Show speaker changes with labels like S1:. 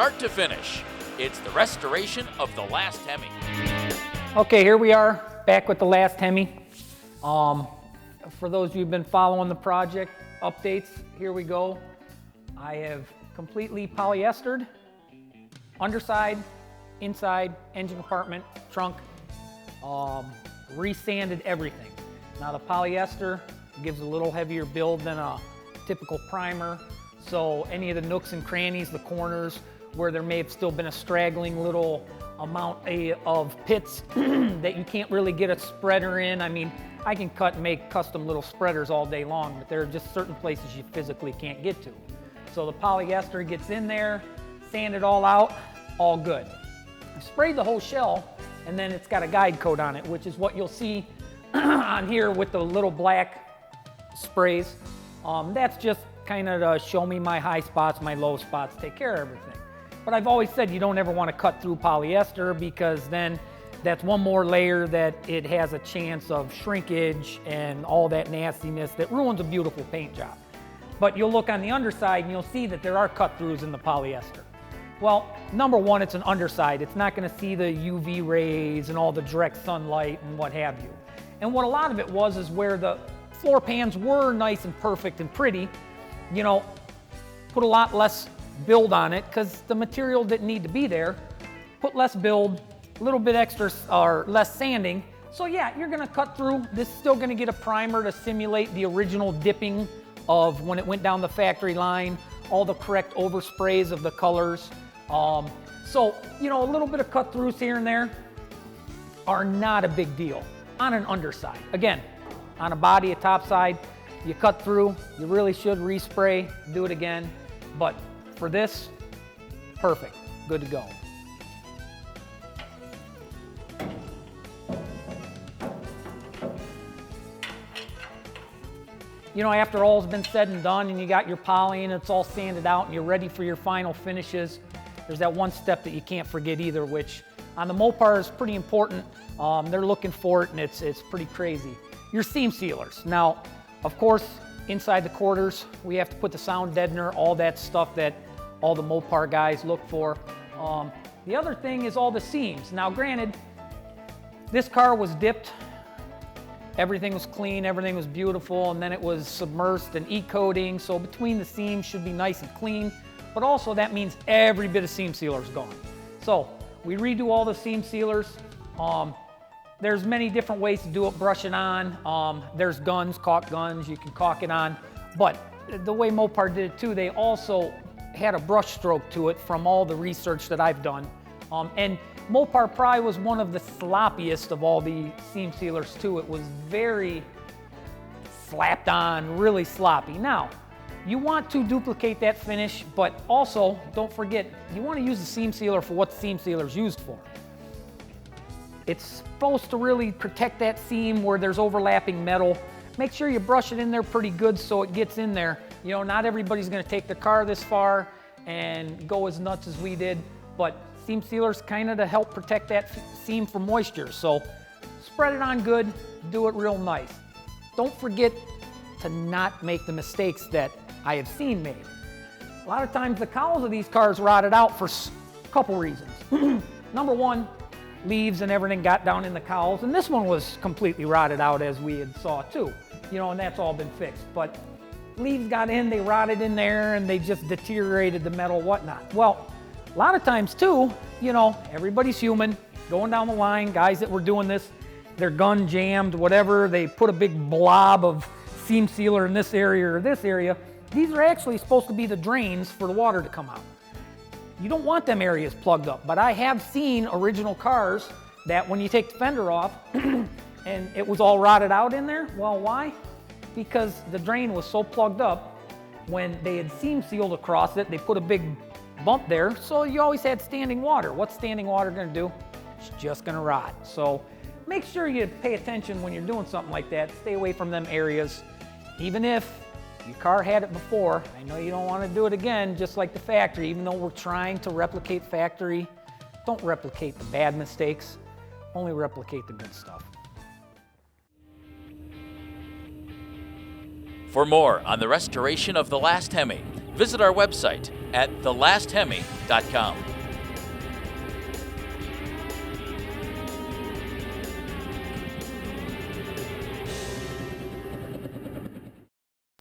S1: start to finish. It's the restoration of the last HEMI.
S2: Okay, here we are back with the last HEMI. For those of you who've been following the project updates, here we go. I have completely polyestered, underside, inside, engine compartment, trunk, resanded everything. Now the polyester gives a little heavier build than a typical primer, so any of the nooks and crannies, the corners, where there may have still been a straggling little amount of pits that you can't really get a spreader in. I mean, I can cut and make custom little spreaders all day long, but there are just certain places you physically can't get to. So the polyester gets in there, sand it all out, all good. I sprayed the whole shell, and then it's got a guide coat on it, which is what you'll see on here with the little black sprays. That's just kind of to show me my high spots, my low spots, take care of everything. But I've always said you don't ever want to cut through polyester, because then that's one more layer that it has a chance of shrinkage and all that nastiness that ruins a beautiful paint job. But you'll look on the underside and you'll see that there are cut throughs in the polyester. Well, number one, it's an underside. It's not going to see the UV rays and all the direct sunlight and what have you. And what a lot of it was is where the floor pans were nice and perfect and pretty, you know, put a lot less build on it because the material didn't need to be there. Put less build, a little bit extra or less sanding. So yeah, you're gonna cut through. This is still gonna get a primer to simulate the original dipping of when it went down the factory line, all the correct oversprays of the colors. So, you know, a little bit of cut throughs here and there are not a big deal on an underside. Again, on a body, a top side, you cut through, you really should respray, do it again. But for this, perfect, good to go. You know, after all's been said and done and you got your poly and it's all sanded out and you're ready for your final finishes, there's that one step that you can't forget either, which on the Mopar is pretty important. They're looking for it and it's pretty crazy. Your seam sealers. Now, of course, inside the quarters, we have to put the sound deadener, all that stuff that all the Mopar guys look for. The other thing is all the seams. Now, granted, this car was dipped. Everything was clean, everything was beautiful, and then it was submersed in e-coating, so between the seams should be nice and clean, but also that means every bit of seam sealer is gone. So we redo all the seam sealers. There's many different ways to do it, brush it on. There's guns, caulk guns, you can caulk it on, but the way Mopar did it too, they also had a brush stroke to it from all the research that I've done. And Mopar probably was one of the sloppiest of all the seam sealers too. It was very slapped on, really sloppy. Now, you want to duplicate that finish, but also don't forget, you want to use the seam sealer for what the seam sealer is used for. It's supposed to really protect that seam where there's overlapping metal. Make sure you brush it in there pretty good so it gets in there. You know, not everybody's going to take their car this far and go as nuts as we did, but seam sealers kind of to help protect that seam from moisture. So spread it on good, do it real nice. Don't forget to not make the mistakes that I have seen made. A lot of times the cowls of these cars rotted out for a couple reasons. Number one, leaves and everything got down in the cowls, and this one was completely rotted out as we had saw too, you know, and that's all been fixed. But leaves got in, they rotted in there, and they just deteriorated the metal, whatnot. Well, a lot of times too, you know, everybody's human, going down the line, guys that were doing this, their gun jammed, whatever, they put a big blob of seam sealer in this area or this area. These are actually supposed to be the drains for the water to come out. You don't want them areas plugged up, but I have seen original cars that when you take the fender off and it was all rotted out in there. Well, why? Because the drain was so plugged up, when they had seam sealed across it, they put a big bump there, so you always had standing water. What's standing water going to do? It's just going to rot. So make sure you pay attention when you're doing something like that. Stay away from them areas. Even if your car had it before, I know you don't want to do it again, just like the factory. Even though we're trying to replicate factory, don't replicate the bad mistakes, only replicate the good stuff.
S1: For more on the restoration of the last HEMI, visit our website at thelasthemi.com.